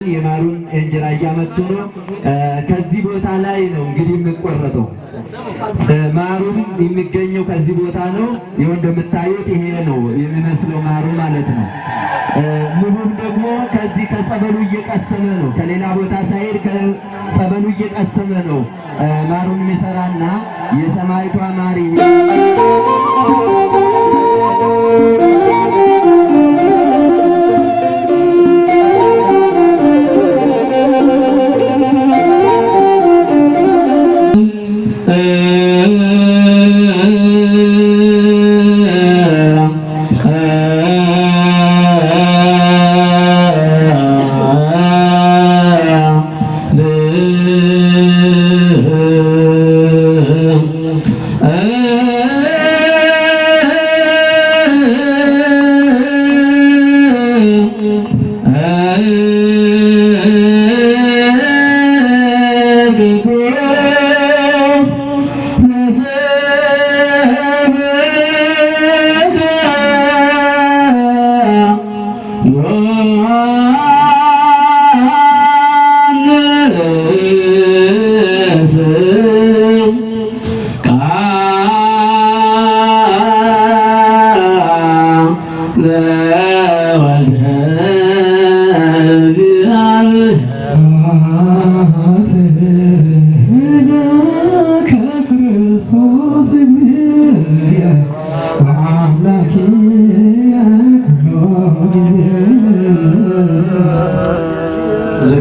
የማሩን እንጀራ እያመጡ ነው። ከዚህ ቦታ ላይ ነው እንግዲህ የሚቆረጠው። ማሩን የሚገኘው ከዚህ ቦታ ነው። ይኸው እንደምታዩት ይሄ ነው የሚመስለው ማሩ ማለት ነው። ንቡም ደግሞ ከዚህ ከጸበሉ እየቀሰመ ነው። ከሌላ ቦታ ሳይሄድ ከጸበሉ እየቀሰመ ነው ማሩን የሚሰራና የሰማይቷ ማሪ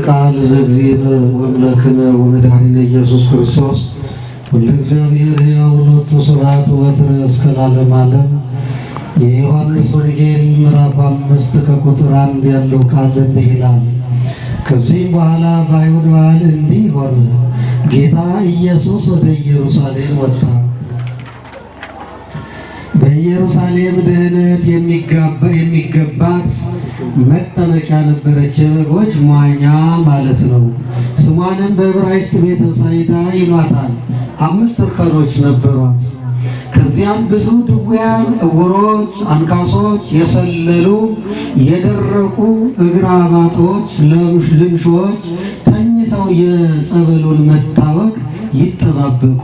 ቃል ዘግዚነ ወአምላክነ ወመድኃኒነ ኢየሱስ ክርስቶስ ወለእግዚአብሔር ሕያው ሎቱ ስብሐት ወትረ እስከ ለዓለመ ዓለም። የዮሐንስ ወንጌል ምዕራፍ 5 ከቁጥር 1 ያለው ቃል እንዲህ ይላል። ከዚህም በኋላ በአይሁድ በዓል እንዲህ ሆነ፣ ጌታ ኢየሱስ ወደ ኢየሩሳሌም ወጣ። በኢየሩሳሌም ድህነት የሚገባት መጠመቂያ ነበረች፣ የበጎች መዋኛ ማለት ነው። ስሟንም በዕብራይስጥ ቤተ ሳይዳ ይሏታል። 5 እርከኖች ነበሯት። ከዚያም ብዙ ድውያን፣ ዕውሮች፣ አንካሶች፣ የሰለሉ የደረቁ እግር አባጦች፣ ልምሾች ተኝተው የጸበሉን መታወክ ይጠባበቁ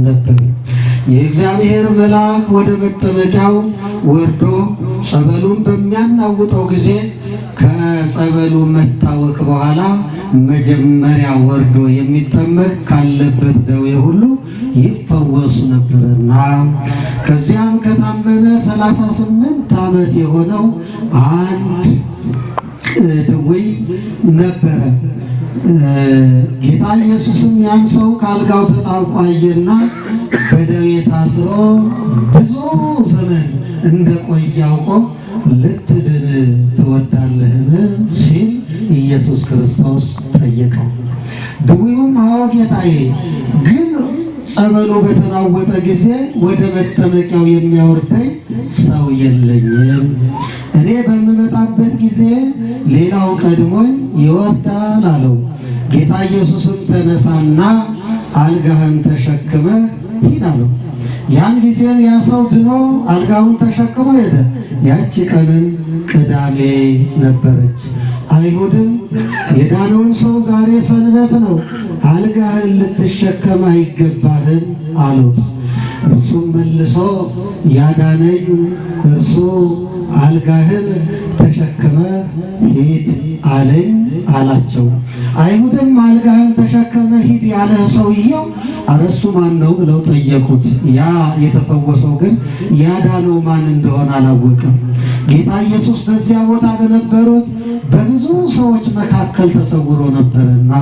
ነበር። የእግዚአብሔር መልአክ ወደ መጠመቂያው ወርዶ ጸበሉን በሚያናውጠው ጊዜ ከጸበሉ መታወክ በኋላ መጀመሪያ ወርዶ የሚጠመቅ ካለበት ደዌ ሁሉ ይፈወስ ነበርና፣ ከዚያም ከታመመ 38 ዓመት የሆነው አንድ ድውይ ነበረ። ጌታ ኢየሱስም ያን ሰው ከአልጋው ተጣብቆ አየና በደዌ ታስሮ ብዙ ዘመን እንደቆየ አውቆ ልትድን ትወዳለህን ሲል ኢየሱስ ክርስቶስ ጠየቀው። ድውዩም አዎ ጌታዬ፣ ግን ጸበሉ በተናወጠ ጊዜ ወደ መጠመቂያው የሚያወርደኝ ሰው የለኝም። እኔ በምመጣበት ጊዜ ሌላው ቀድሞኝ ይወርዳል አለው። ጌታ ኢየሱስም ተነሳና አልጋህን ተሸክመ ሂድ አለው። ያን ጊዜ ያ ሰው ድኖ አልጋውን ተሸክሞ ሄደ። ያቺ ቀንን ቅዳሜ ነበረች። አይሁድም የዳነውን ሰው ዛሬ ሰንበት ነው፣ አልጋህን ልትሸከም አይገባህም አሉት። እርሱም መልሶ ያዳነኝ እርሱ አልጋህን ተሸክመ ሂድ አለኝ አላቸው። አይሁድም አልጋህን ተሸክመ ሂድ ያለ ሰውየው እርሱ ማን ነው ብለው ጠየቁት። ያ የተፈወሰው ግን ያዳነው ማን እንደሆነ አላወቅም። ጌታ ኢየሱስ በዚያ ቦታ በነበሩት በብዙ ሰዎች መካከል ተሰውሮ ነበርና፣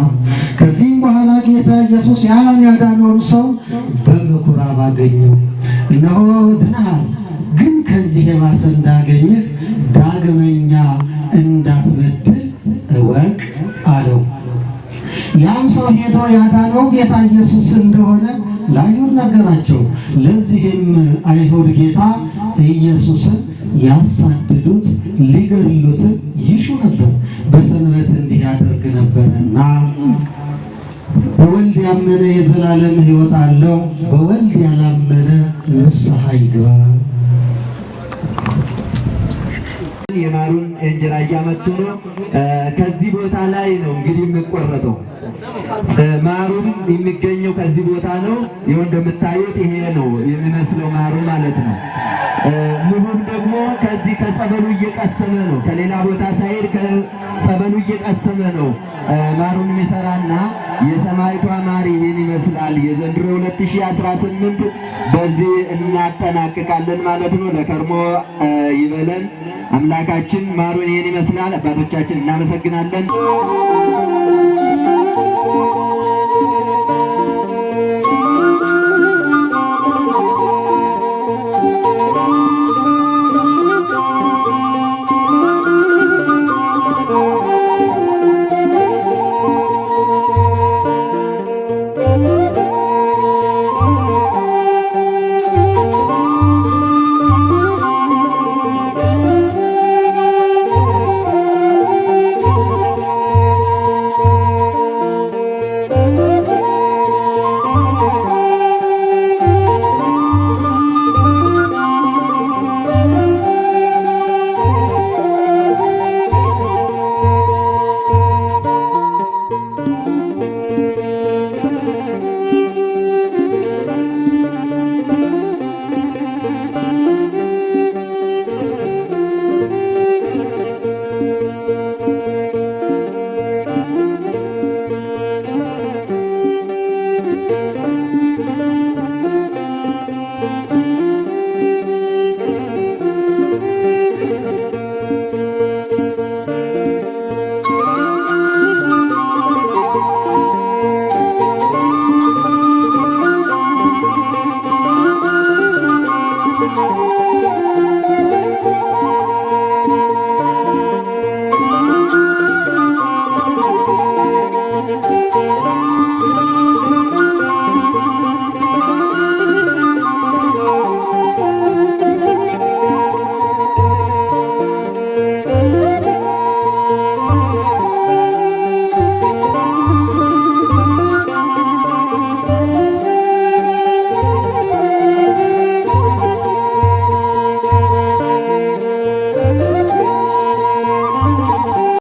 ከዚህም በኋላ ጌታ ኢየሱስ ያን ያዳነውን ሰው በምኩራብ አገኘው። እነሆ ድነሃል፣ ግን ከዚህ የባሰ እንዳገኘህ ዳግመኛ እንዳትበድል እወቅ አለው። ያም ሰው ሄዶ ያዳነው ጌታ ኢየሱስ እንደሆነ ለአይሁድ ነገራቸው። ለዚህም አይሁድ ጌታ ኢየሱስን ያሳድዱት ሊገድሉትም ይሹ ነበር፣ በሰንበት እንዲህ ያደርግ ነበርና። በወልድ ያመነ የዘላለም ሕይወት አለው፣ በወልድ ያላመነ ንስሐ ይግባ። የማሩን እንጀራ እያመጡ ነው። ከዚህ ቦታ ላይ ነው እንግዲህ የሚቆረጠው። ማሩም የሚገኘው ከዚህ ቦታ ነው። ይኸው እንደምታዩት ይሄ ነው የሚመስለው ማሩ ማለት ነው። ንቡም ደግሞ ከዚህ ከጸበሉ እየቀሰመ ነው። ከሌላ ቦታ ሳይሄድ ከጸበሉ እየቀሰመ ነው ማሩን የሚሰራና የሰማይቷ ማር ይህን ይመስላል። የዘንድሮ 2018 በዚህ እናጠናቅቃለን ማለት ነው። ለከርሞ ይበለን አምላካችን። ማሩን ይህን ይመስላል። አባቶቻችን እናመሰግናለን።